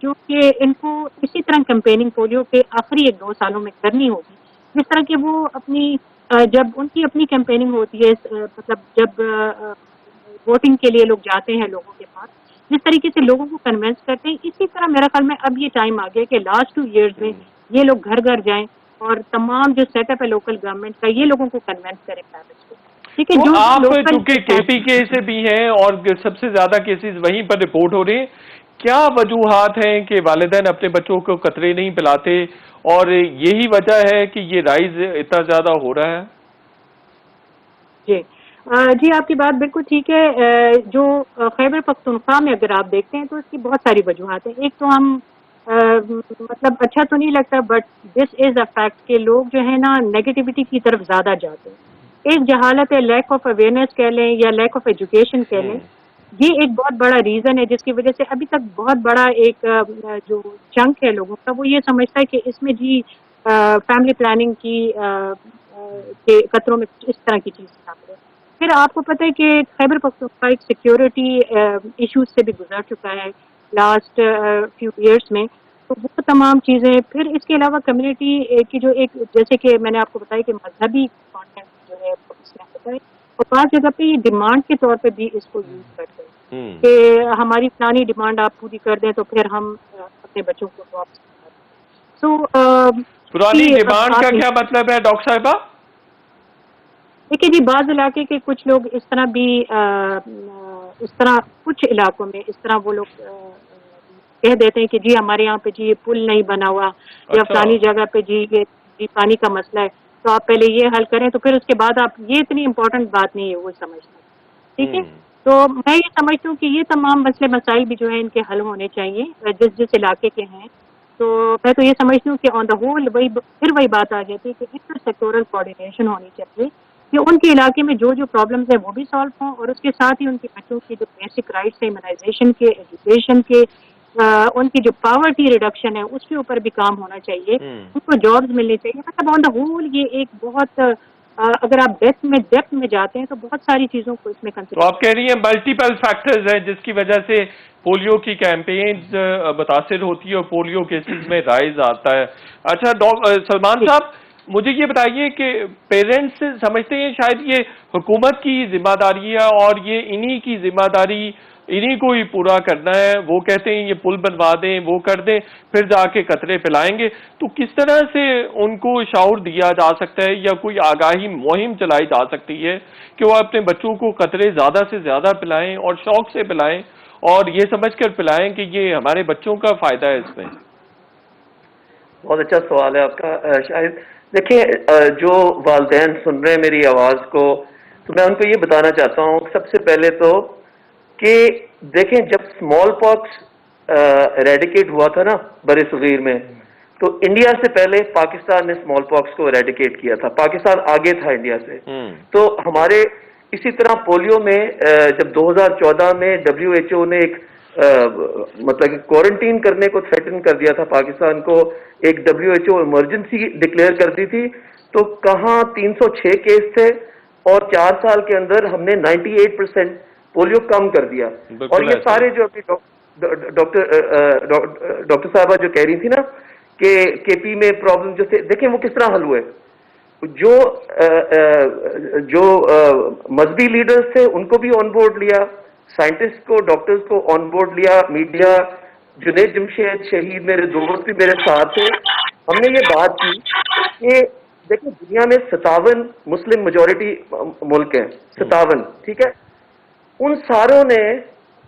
کیونکہ ان کو اسی طرح کیمپیننگ پولیو کے آخری 1-2 سالوں میں کرنی ہوگی جس طرح کہ وہ اپنی جب ان کی اپنی کیمپیننگ ہوتی ہے، مطلب جب ووٹنگ کے لیے لوگ جاتے ہیں لوگوں کے پاس، جس طریقے سے لوگوں کو کنونس کرتے ہیں، اسی طرح میرا خیال میں اب یہ ٹائم آ گیا کہ لاسٹ 2 ایئرز میں یہ لوگ گھر گھر جائیں اور تمام جو سیٹ اپ ہے لوکل گورنمنٹ کا یہ لوگوں کو کنونس کریں پیرنٹس کو. ٹھیک ہے، جو آپ چونکہ کے پی کے سے بھی ہیں اور سب سے زیادہ کیسز وہیں پر رپورٹ ہو رہے ہیں، کیا وجوہات ہیں کہ والدین اپنے بچوں کو قطرے نہیں پلاتے اور یہی وجہ ہے کہ یہ رائز اتنا زیادہ ہو رہا ہے؟ جی آپ کی بات بالکل ٹھیک ہے. جو خیبر پختونخوا میں اگر آپ دیکھتے ہیں تو اس کی بہت ساری وجوہات ہیں. ایک تو ہم مطلب اچھا تو نہیں لگتا but this is a fact کہ لوگ جو ہے نا نیگیٹیوٹی کی طرف زیادہ جاتے ہیں. ایک جہالت ہے، لیک آف اویئرنیس کہہ لیں یا لیک آف ایجوکیشن کہہ لیں، یہ ایک بہت بڑا ریزن ہے جس کی وجہ سے ابھی تک بہت بڑا ایک جو چنک ہے لوگوں کا وہ یہ سمجھتا ہے کہ اس میں جی فیملی پلاننگ کی کے قطروں میں اس طرح کی چیز شامل ہے. پھر آپ کو پتہ ہے کہ خیبر پختونخوا ایک سیکیورٹی ایشوز سے بھی گزر چکا ہے لاسٹ فیو ایئرس میں، تو وہ تمام چیزیں. پھر اس کے علاوہ کمیونٹی کی جو ایک جیسے کہ میں نے آپ کو بتایا کہ مذہبی کانٹینٹ جو ہے اس میں ہوتا ہے، اور بعض جگہ پہ یہ ڈیمانڈ کے طور پہ بھی اس کو یوز کرتے ہیں کہ ہماری پرانی ڈیمانڈ آپ پوری کر دیں تو پھر ہم اپنے بچوں کو واپس کریں. سو پرانی ڈیمانڈ کا کیا مطلب ہے ڈاکٹر صاحبہ؟ دیکھیے جی، بعض علاقے کے کچھ لوگ اس طرح بھی اس طرح کچھ علاقوں میں اس طرح وہ لوگ کہہ دیتے ہیں کہ جی ہمارے یہاں پہ جی یہ پل نہیں بنا ہوا یا فلانی جگہ پہ جی یہ پانی کا مسئلہ ہے تو آپ پہلے یہ حل کریں، تو پھر اس کے بعد آپ یہ اتنی امپورٹنٹ بات نہیں ہے وہ سمجھنا. ٹھیک ہے، تو میں یہ سمجھتا ہوں کہ یہ تمام مسئلے مسائل بھی جو ہیں ان کے حل ہونے چاہیے جس علاقے کے ہیں. تو میں تو یہ سمجھتی ہوں کہ آن دا ہول وہی بات آ جاتی ہے کہ انٹر سیکٹورل کوآرڈینیشن ہونی چاہیے کہ ان کے علاقے میں جو پرابلمز ہیں وہ بھی سالو ہوں، اور اس کے ساتھ ہی ان کے بچوں کی جو بیسک رائٹس ہیں ایمونائزیشن کے، ایجوکیشن کے، ان کی جو پاورٹی ریڈکشن ہے اس کے اوپر بھی کام ہونا چاہیے، ان کو جابز ملنی چاہیے. مطلب آن دا ہول یہ ایک بہت اگر آپ ڈیپتھ میں جاتے ہیں تو بہت ساری چیزوں کو اس میں کنسیڈر. تو آپ کہہ رہی ہیں ملٹیپل فیکٹرز ہیں جس کی وجہ سے پولیو کی کیمپینز متاثر ہوتی ہے اور پولیو کیسز میں رائز آتا ہے. اچھا سلمان صاحب، مجھے یہ بتائیے کہ پیرنٹس سمجھتے ہیں شاید یہ حکومت کی ذمہ داری ہے اور یہ انہی کی ذمہ داری انہی کو ہی پورا کرنا ہے، وہ کہتے ہیں یہ پل بنوا دیں، وہ کر دیں، پھر جا کے قطرے پلائیں گے، تو کس طرح سے ان کو شعور دیا جا سکتا ہے یا کوئی آگاہی مہم چلائی جا سکتی ہے کہ وہ اپنے بچوں کو قطرے زیادہ سے زیادہ پلائیں اور شوق سے پلائیں اور یہ سمجھ کر پلائیں کہ یہ ہمارے بچوں کا فائدہ ہے اس میں؟ بہت اچھا سوال ہے آپ کا شاہد. دیکھیں جو والدین سن رہے ہیں میری آواز کو، تو میں ان کو یہ بتانا چاہتا ہوں سب سے پہلے تو کہ دیکھیں جب اسمال پاکس ایریڈیکیٹ ہوا تھا نا بر صغیر میں، تو انڈیا سے پہلے پاکستان نے اسمال پاکس کو ایریڈیکیٹ کیا تھا. پاکستان آگے تھا انڈیا سے. تو ہمارے اسی طرح پولیو میں جب 2014 میں WHO نے ایک مطلب کہ کوارنٹین کرنے کو تھریٹن کر دیا تھا پاکستان کو، ایک WHO ایمرجنسی ڈکلیئر کر دی تھی، تو کہاں 306 کیس تھے اور 4 سال کے اندر ہم نے 98% پولیو کم کر دیا. اور یہ سارے جو ابھی ڈاکٹر صاحبہ جو کہہ رہی تھی نا کہ KP میں پرابلم جو تھے، دیکھیں وہ کس طرح حل ہوئے. جو مذہبی لیڈرز تھے ان کو بھی آن بورڈ لیا، سائنٹسٹ کو، ڈاکٹرز کو آن بورڈ لیا، میڈیا، جنید جمشید شہید میرے دوست بھی میرے ساتھ تھے. ہم نے یہ بات کی کہ دیکھیں دنیا میں 57 مسلم میجورٹی ملک ہیں، 57، ٹھیک ہے. ان ساروں نے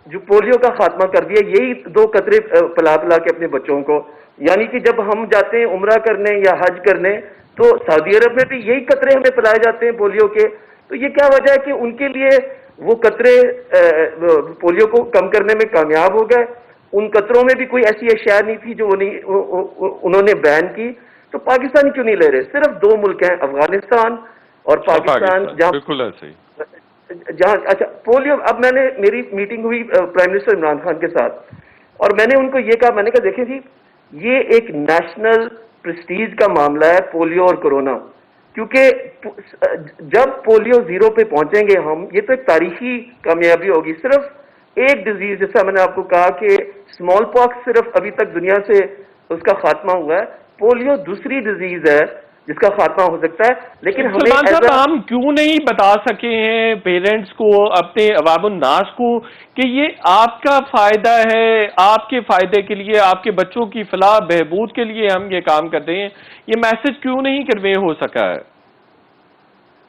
جو پولیو کا خاتمہ کر دیا یہی 2 قطرے پلا پلا کے اپنے بچوں کو. یعنی کہ جب ہم جاتے ہیں عمرہ کرنے یا حج کرنے تو سعودی عرب میں بھی یہی قطرے ہمیں پلائے جاتے ہیں پولیو کے. تو یہ کیا وجہ ہے کہ ان کے لیے وہ قطرے پولیو کو کم کرنے میں کامیاب ہو گئے. ان قطروں میں بھی کوئی ایسی اشیاء نہیں تھی جو انہوں نے بین کی. تو پاکستان کیوں نہیں لے رہے؟ صرف 2 ملک ہیں، افغانستان اور پاکستان، جہاں اچھا پولیو. اب میں نے میری میٹنگ ہوئی پرائم منسٹر عمران خان کے ساتھ اور میں نے ان کو یہ کہا، میں نے کہا دیکھیں جی یہ ایک نیشنل پریسٹیج کا معاملہ ہے پولیو اور کورونا، کیونکہ جب پولیو 0 پہ پہنچیں گے ہم، یہ تو ایک تاریخی کامیابی ہوگی. صرف ایک ڈیزیز جیسا میں نے آپ کو کہا کہ اسمال پاکس صرف ابھی تک دنیا سے اس کا خاتمہ ہوا ہے، پولیو دوسری ڈیزیز ہے جس کا خاتمہ ہو سکتا ہے. لیکن سلمان صاحب ہم کیوں نہیں بتا سکے ہیں پیرنٹس کو، اپنے عوام الناس کو کہ یہ آپ کا فائدہ ہے، آپ کے فائدے کے لیے، آپ کے بچوں کی فلاح بہبود کے لیے ہم یہ کام کر رہے ہیں، یہ میسج کیوں نہیں کنوے ہو سکا ہے؟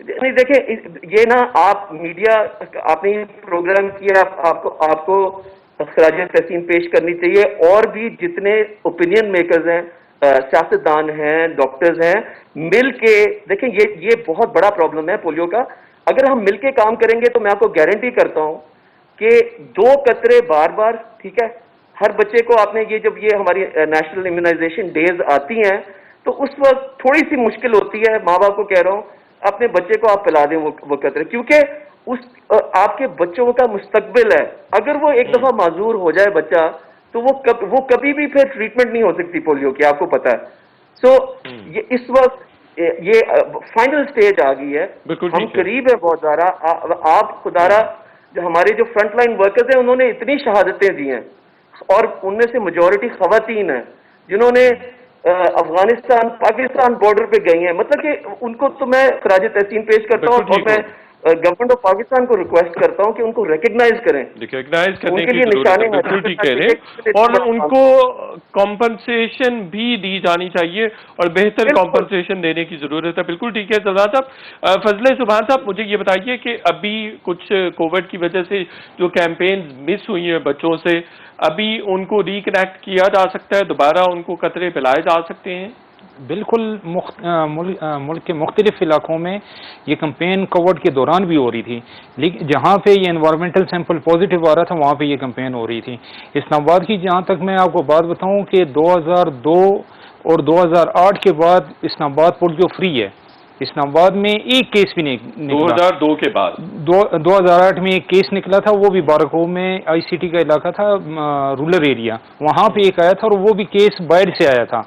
نہیں دیکھیں یہ نا آپ میڈیا، آپ نے یہ پروگرام کیا، آپ کو خراج تحسین پیش کرنی چاہیے. اور بھی جتنے اوپینین میکرز ہیں، سیاستدان ہیں، ڈاکٹرز ہیں، مل کے دیکھیں یہ بہت بڑا پرابلم ہے پولیو کا. اگر ہم مل کے کام کریں گے تو میں آپ کو گارنٹی کرتا ہوں کہ 2 قطرے بار بار، ٹھیک ہے، ہر بچے کو آپ نے جب یہ ہماری نیشنل امیونائزیشن ڈیز آتی ہیں تو اس وقت تھوڑی سی مشکل ہوتی ہے. ماں باپ کو کہہ رہا ہوں اپنے بچے کو آپ پلا دیں وہ قطرے، کیونکہ آپ کے بچوں کا مستقبل ہے. اگر وہ ایک دفعہ معذور ہو جائے بچہ تو وہ کبھی بھی پھر ٹریٹمنٹ نہیں ہو سکتی پولیو کی، آپ کو پتا ہے. سو یہ اس وقت یہ فائنل سٹیج آ گئی ہے، ہم قریب ہے بہت زیادہ. آپ خدارہ جو ہمارے جو فرنٹ لائن ورکرز ہیں انہوں نے اتنی شہادتیں دی ہیں اور ان میں سے میجورٹی خواتین ہیں جنہوں نے افغانستان پاکستان بارڈر پہ گئی ہیں. مطلب کہ ان کو تو میں خراج تحسین پیش کرتا ہوں اور میں گورنمنٹ آف پاکستان کو ریکویسٹ کرتا ہوں کہ ان کو ریکگنائز کریں، ریکگنائز کرنے کی ضرورت ہے. بالکل ٹھیک کہہ رہے ہیں، اور ان کو کمپنسیشن بھی دی جانی چاہیے اور بہتر کمپنسیشن دینے کی ضرورت ہے. بالکل ٹھیک ہے سردار صاحب. فضل سبحان صاحب مجھے یہ بتائیے کہ ابھی کچھ کووڈ کی وجہ سے جو کیمپینز مس ہوئی ہیں بچوں سے، ابھی ان کو ریکنیکٹ کیا جا سکتا ہے، دوبارہ ان کو قطرے پلائے جا سکتے ہیں؟ بالکل. ملک کے مختلف علاقوں میں یہ کمپین کووڈ کے دوران بھی ہو رہی تھی، لیکن جہاں پہ یہ انوائرمنٹل سیمپل پازیٹیو آ رہا تھا وہاں پہ یہ کمپین ہو رہی تھی. اسلام آباد کی جہاں تک میں آپ کو بات بتاؤں کہ 2002 اور 2008 کے بعد اسلام آباد پولیو فری ہے. اسلام آباد میں ایک کیس بھی نہیں نکلا. 2002 کے بعد 2008 میں ایک کیس نکلا تھا، وہ بھی بارکو میں ICT کا علاقہ تھا، رورل ایریا، وہاں پہ ایک آیا تھا اور وہ بھی کیس باہر سے آیا تھا.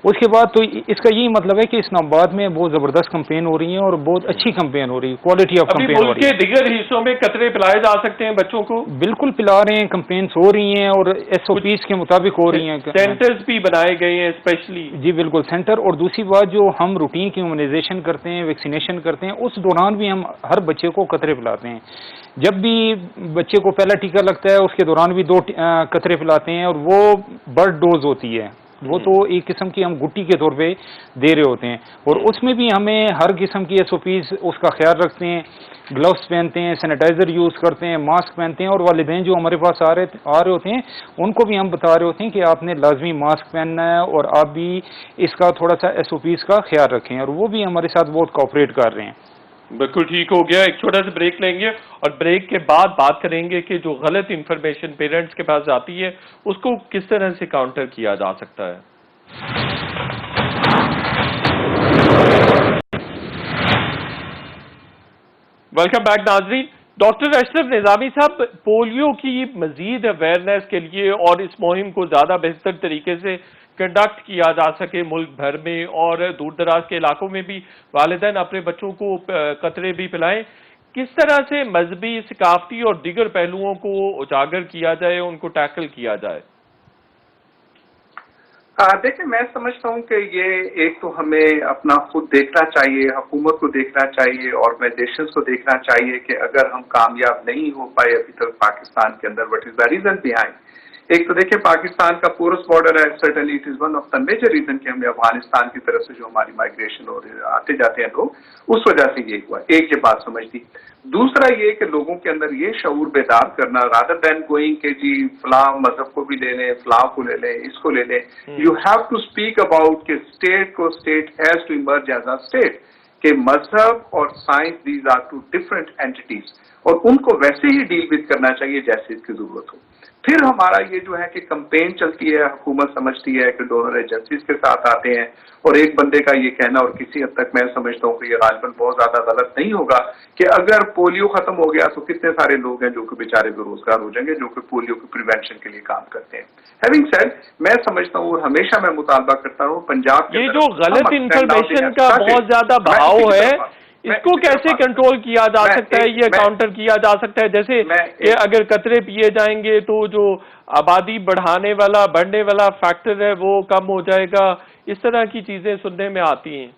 उसके बाद तो इसका यही मतलब है कि इस्लामाबाद में बहुत ज़बरदस्त कैंपेन हो रही है और बहुत अच्छी कैंपेन हो रही है, क्वालिटी ऑफ अभी कैंपेन हो मुल्क रही के है। दिगर हिस्सों में कतरे पिलाए जा सकते हैं बच्चों को? बिल्कुल पिला रहे हैं, कैंपेन्स हो रही हैं और SOPs के मुताबिक हो रही हैं। सेंटर्स भी बनाए गए हैं स्पेशली? जी बिल्कुल, सेंटर। और दूसरी बात, जो हम रूटीन की इम्यूनाइजेशन करते हैं, वैक्सीनेशन करते हैं, उस दौरान भी हम हर बच्चे को कतरे पिलाते हैं। जब भी बच्चे को पहला टीका लगता है उसके दौरान भी 2 कतरे पिलाते हैं, और वो बर्ड डोज होती है, वो तो एक किस्म की हम गुट्टी के तौर पे दे रहे होते हैं। और उसमें भी हमें हर किस्म की SOPs उसका ख्याल रखते हैं, ग्लव्स पहनते हैं, सैनिटाइजर यूज़ करते हैं, मास्क पहनते हैं। और वालिदैन जो हमारे पास आ रहे होते हैं उनको भी हम बता रहे होते हैं कि आपने लाजमी मास्क पहनना है और आप भी इसका थोड़ा सा SOPs का ख्याल रखें, और वो भी हमारे साथ बहुत कोऑपरेट कर रहे हैं। बिल्कुल ठीक हो गया। एक छोटा सा ब्रेक लेंगे और ब्रेक के बाद बात करेंगे कि जो गलत इंफॉर्मेशन पेरेंट्स के पास आती है उसको किस तरह से काउंटर किया जा सकता है। वेलकम बैक नाजरीन। डॉक्टर अशरफ निजामी साहब, पोलियो की मजीद अवेयरनेस के लिए और इस मुहिम को ज्यादा बेहतर तरीके से कंडक्ट किया जा सके मुल्क भर में और दूर दराज के इलाकों में भी वालिदैन अपने बच्चों को कतरे भी पिलाएं, किस तरह से मजहबी, सकाफती और दीगर पहलुओं को उजागर किया जाए, उनको टैकल किया जाए? देखिए, मैं समझता हूँ कि ये एक तो हमें अपना खुद देखना चाहिए, हुकूमत को देखना चाहिए, ऑर्गेनाइजेशंस को देखना चाहिए कि अगर हम कामयाब नहीं हो पाए अभी तक पाकिस्तान के अंदर, what is the reason behind. एक तो देखिए, पाकिस्तान का पोरस बॉर्डर है, certainly it is one of the major reason कि हमें अफगानिस्तान की तरफ से जो हमारी माइग्रेशन हो रही है, आते जाते हैं लोग, उस वजह से ये हुआ। एक ये बात समझ ली। दूसरा ये कि लोगों के अंदर ये शऊर बेदार करना, रादर देन गोइंग के जी फला मजहब को भी ले लें, फला को ले लें, इसको ले लें, you have to speak about कि स्टेट को state has to emerge as a state, कि मजहब और science these are two different entities, और उनको वैसे ही डील विद करना चाहिए जैसे इसकी जरूरत हो। फिर हमारा ये जो है कि कैंपेन चलती है, हुकूमत समझती है कि डोनर एजेंसीज के साथ आते हैं, और एक बंदे का ये कहना, और किसी हद तक मैं समझता हूँ कि ये गालिबन बहुत ज्यादा गलत नहीं होगा, कि अगर पोलियो खत्म हो गया तो कितने सारे लोग हैं जो कि बेचारे बेरोजगार हो जाएंगे, जो कि पोलियो के प्रिवेंशन के लिए काम करते हैं। हैविंग सेड, मैं समझता हूँ और हमेशा मैं मुतालबा करता हूँ पंजाब के ये जो गलत इंफॉर्मेशन का बहुत ज्यादा बहाव है, इसको कैसे कंट्रोल किया जा सकता है, ये काउंटर किया जा सकता है? जैसे कि अगर कतरे पिए जाएंगे तो जो आबादी बढ़ने वाला फैक्टर है वो कम हो जाएगा, इस तरह की चीजें सुनने में आती हैं।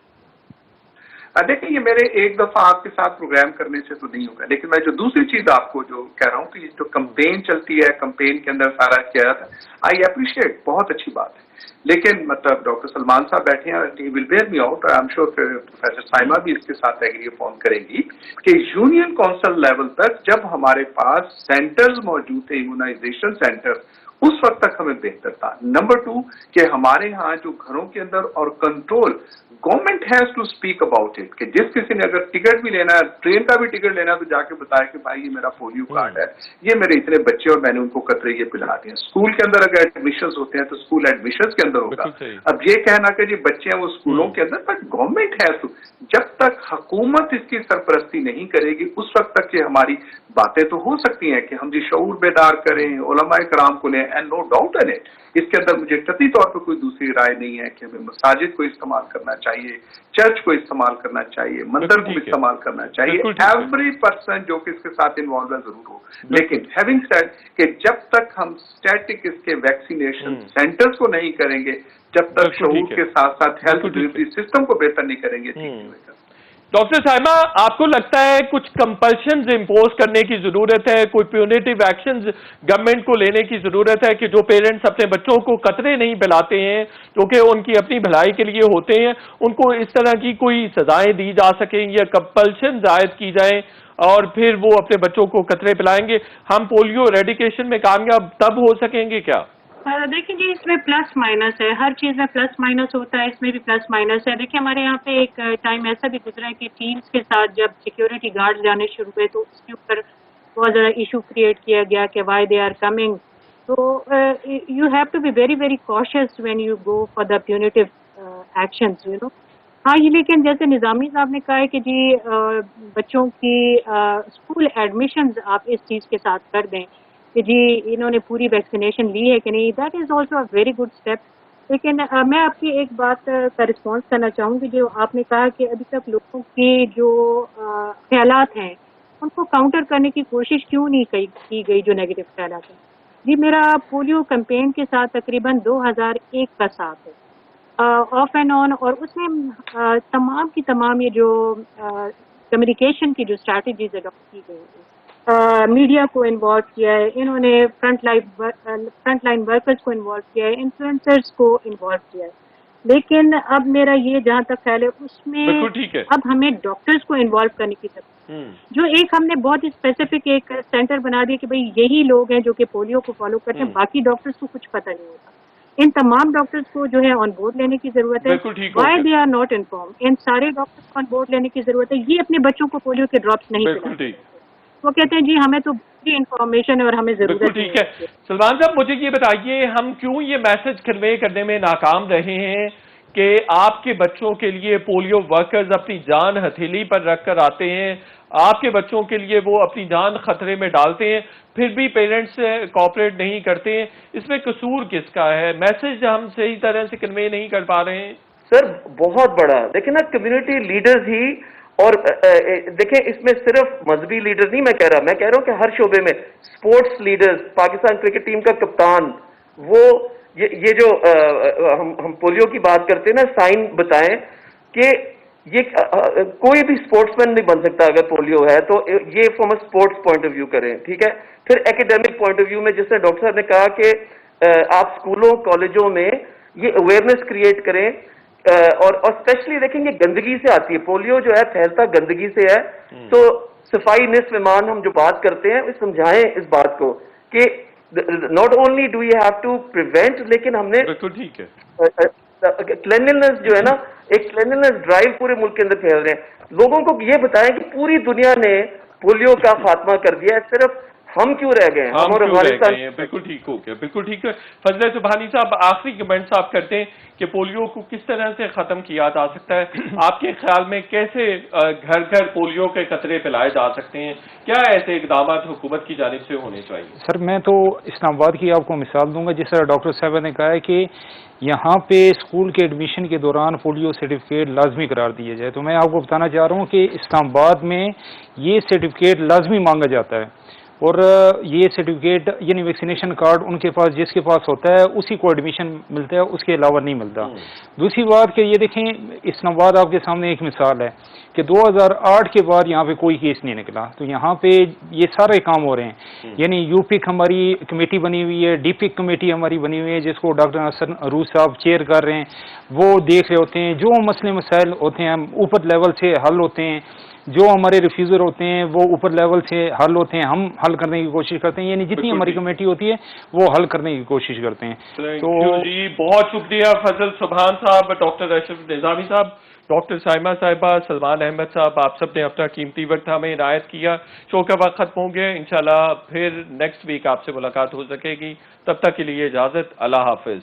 देखिए, ये मेरे एक दफा आपके साथ प्रोग्राम करने से तो नहीं होगा, लेकिन मैं जो दूसरी चीज आपको जो कह रहा हूँ कि जो कैंपेन चलती है, कैंपेन के अंदर सारा किया जाता है, आई अप्रिशिएट, बहुत अच्छी बात है। लेकिन मतलब डॉक्टर सलमान साहब बैठे हैं, he will bear me out, I am sure professor Saima भी इसके साथ एग्री फोन करेंगी कि यूनियन काउंसिल लेवल तक जब हमारे पास सेंटर्स मौजूद थे, इम्यूनाइजेशन सेंटर, उस वक्त तक हमें बेहतर था। नंबर 2 कि हमारे यहाँ जो घरों के अंदर और control, government has to speak about it, कि जिस किसी ने अगर टिकट भी लेना है, ट्रेन का भी टिकट लेना है, तो जाके बताए कि भाई ये मेरा पोलियो कार्ड है, ये मेरे इतने बच्चे और मैंने उनको कतरे ये पिला दिए। स्कूल के अंदर अगर एडमिशंस होते हैं तो स्कूल एडमिशंस के अंदर होगा। अब ये कहना कि जी बच्चे हैं वो स्कूलों के अंदर, बट गवर्नमेंट हैज टू, जब तक हुकूमत इसकी सरपरस्ती नहीं करेगी उस वक्त तक ये हमारी बातें तो हो सकती हैं कि हम जी शऊर बेदार करें, उलमाए कराम को लें, and no doubt in it. इसके अंदर मुझे कतई तौर पर कोई दूसरी राय नहीं है कि हमें मसाजिद को इस्तेमाल करना चाहिए, चर्च को इस्तेमाल करना चाहिए, मंदिर को इस्तेमाल करना चाहिए, एवरी पर्सन जो कि इसके साथ इन्वॉल्व है जरूर हो। लेकिन हैविंग सेड कि जब तक हम स्टैटिक इसके वैक्सीनेशन सेंटर्स को नहीं करेंगे, जब तक शऊर के साथ साथ हेल्थ डिलीवरी सिस्टम को बेहतर नहीं करेंगे, ठीक नहीं होगा। डॉक्टर साहिमा, आपको लगता है कुछ कंपल्शंस इम्पोज करने की जरूरत है, कोई प्यूनिटिव एक्शंस गवर्नमेंट को लेने की जरूरत है कि जो पेरेंट्स अपने बच्चों को कतरे नहीं पिलाते हैं, जो कि उनकी अपनी भलाई के लिए होते हैं, उनको इस तरह की कोई सजाएं दी जा सकें या कंपल्शन आयद की जाए और फिर वो अपने बच्चों को कतरे पिलाएंगे? हम पोलियो रेडिकेशन में कामयाब तब हो सकेंगे क्या? देखिए जी, इसमें प्लस माइनस है, हर चीज़ में प्लस माइनस होता है, इसमें भी प्लस माइनस है। देखिए, हमारे यहाँ पे एक टाइम ऐसा भी गुजरा है कि टीम्स के साथ जब सिक्योरिटी गार्ड जाने शुरू हुए तो उसके ऊपर बहुत ज़्यादा इशू क्रिएट किया गया कि वाई दे आर कमिंग। तो you have to be very very cautious when you go for the punitive actions, you know. हाँ, ये लेकिन जैसे निज़ामी साहब ने कहा है कि जी बच्चों की स्कूल एडमिशंस आप इस चीज़ के साथ कर दें कि जी इन्होंने पूरी वैक्सीनेशन ली है कि नहीं, that is also a very good step. لیکن میں آپ کی ایک بات کا رسپانس کرنا چاہوں گی، جو آپ نے کہا کہ ابھی تک لوگوں کے جو خیالات ہیں ان کو کاؤنٹر کرنے کی کوشش کیوں نہیں کی گئی، جو نیگیٹو خیالات ہیں. جی میرا پولیو کیمپین کے ساتھ تقریباً 2001 کا ساتھ ہے، آف اینڈ آن، اور اس میں تمام کی تمام یہ جو کمیونیکیشن کی جو اسٹریٹجیز اڈاپٹ کی گئی ہیں، میڈیا کو انوالو کیا ہے انہوں نے، فرنٹ لائن ورکرز کو انوالو کیا ہے، انفلوئنسرز کو انوالو کیا ہے. لیکن اب میرا یہ جہاں تک خیال ہے اس میں بالکل ٹھیک ہے. اب ہمیں ڈاکٹرز کو انوالو کرنے کی ضرورت ہے. جو ایک ہم نے بہت ہی اسپیسیفک ایک سینٹر بنا دیا کہ بھئی یہی لوگ ہیں جو کہ پولیو کو فالو کرتے ہیں، باقی ڈاکٹرز کو کچھ پتہ نہیں ہوتا. ان تمام ڈاکٹرز کو جو ہے آن بورڈ لینے کی ضرورت ہے. بالکل ٹھیک ہو وائی گیا. دے آر ناٹ انفارم، ان سارے ڈاکٹرز کو آن بورڈ لینے کی ضرورت ہے. یہ اپنے بچوں کو پولیو کے ڈراپس نہیں بالکل پلاتے. ٹھیک. وہ کہتے ہیں جی ہمیں تو پوری انفارمیشن ہے اور ہمیں بالکل ضرورت ٹھیک ہے. سلمان صاحب مجھے یہ بتائیے ہم کیوں یہ میسج کنوے کرنے میں ناکام رہے ہیں کہ آپ کے بچوں کے لیے پولیو ورکرز اپنی جان ہتھیلی پر رکھ کر آتے ہیں، آپ کے بچوں کے لیے وہ اپنی جان خطرے میں ڈالتے ہیں، پھر بھی پیرنٹس کوآپریٹ نہیں کرتے ہیں. اس میں قصور کس کا ہے؟ میسج ہم صحیح طرح سے کنوے نہیں کر پا رہے ہیں. سر بہت بڑا دیکھیں نا، کمیونٹی لیڈرز ہی، اور دیکھیں اس میں صرف مذہبی لیڈر نہیں میں کہہ رہا ہوں کہ ہر شعبے میں sports leaders, Pakistan cricket team کا کپتان، وہ یہ جو ہم پولیو کی بات کرتے ہیں نا، سائن بتائیں کہ یہ کوئی بھی سپورٹس مین نہیں بن سکتا اگر پولیو ہے تو. یہ from a sports point of view کریں، ٹھیک ہے. پھر ایکیڈیمک پوائنٹ آف ویو میں جس طرح ڈاکٹر صاحب نے کہا کہ آپ اسکولوں کالجوں میں یہ اویئرنیس کریٹ کریں، اور اسپیشلی دیکھیں گے گندگی سے آتی ہے پولیو، جو ہے پھیلتا گندگی سے ہے. تو صفائی نصف ایمان ہم جو بات کرتے ہیں سمجھائیں اس بات کو کہ not only do you have to prevent, لیکن ہم نے بالکل ٹھیک ہے. کلینلنس جو ہے نا، ایک کلینلنس ڈرائیو پورے ملک کے اندر پھیل رہے ہیں. لوگوں کو یہ بتائیں کہ پوری دنیا نے پولیو کا خاتمہ کر دیا ہے، صرف ہم کیوں رہ گئے ہیں؟ ہم اور کیوں رہ گئے ہیں؟ بالکل ٹھیک ہو گیا. بالکل ٹھیک ہے. فضل سبحانی صاحب آخری کمنٹس آپ کرتے ہیں کہ پولیو کو کس طرح سے ختم کیا جا سکتا ہے؟ آپ کے خیال میں کیسے گھر گھر پولیو کے قطرے پلائے جا سکتے ہیں؟ کیا ایسے اقدامات حکومت کی جانب سے ہونے چاہیے؟ سر میں تو اسلام آباد کی آپ کو مثال دوں گا، جس طرح ڈاکٹر صاحب نے کہا ہے کہ یہاں پہ اسکول کے ایڈمیشن کے دوران پولیو سرٹیفکیٹ لازمی قرار دیا جائے. تو میں آپ کو بتانا چاہ رہا ہوں کہ اسلام آباد میں یہ سرٹیفکیٹ لازمی مانگا جاتا ہے، اور یہ سرٹیفکیٹ یعنی ویکسینیشن کارڈ ان کے پاس جس کے پاس ہوتا ہے اسی کو ایڈمیشن ملتا ہے، اس کے علاوہ نہیں ملتا. دوسری بات کہ یہ دیکھیں اسلام آباد آپ کے سامنے ایک مثال ہے کہ 2008 کے بعد یہاں پہ کوئی کیس نہیں نکلا. تو یہاں پہ یہ سارے کام ہو رہے ہیں، یعنی یو پک ہماری کمیٹی بنی ہوئی ہے، ڈی پک کمیٹی ہماری بنی ہوئی ہے جس کو ڈاکٹر حسن عروج صاحب چیئر کر رہے ہیں. وہ دیکھ رہے ہوتے ہیں جو مسئلے مسائل ہوتے ہیں اوپر لیول سے حل ہوتے ہیں، جو ہمارے ریفیوزر ہوتے ہیں وہ اوپر لیول سے حل ہوتے ہیں، ہم حل کرنے کی کوشش کرتے ہیں. یعنی جتنی ہماری کمیٹی ہوتی ہے وہ حل کرنے کی کوشش کرتے ہیں. تو جی بہت شکریہ فضل سبحان صاحب، ڈاکٹر اشرف نظامی صاحب، ڈاکٹر سائمہ صاحبہ، سلمان احمد صاحب، آپ سب نے اپنا قیمتی وقت ہمیں عنایت کیا. شو کا وقت ختم ہو گیا، انشاءاللہ پھر نیکسٹ ویک آپ سے ملاقات ہو سکے گی. تب تک کے لیے اجازت، اللہ حافظ.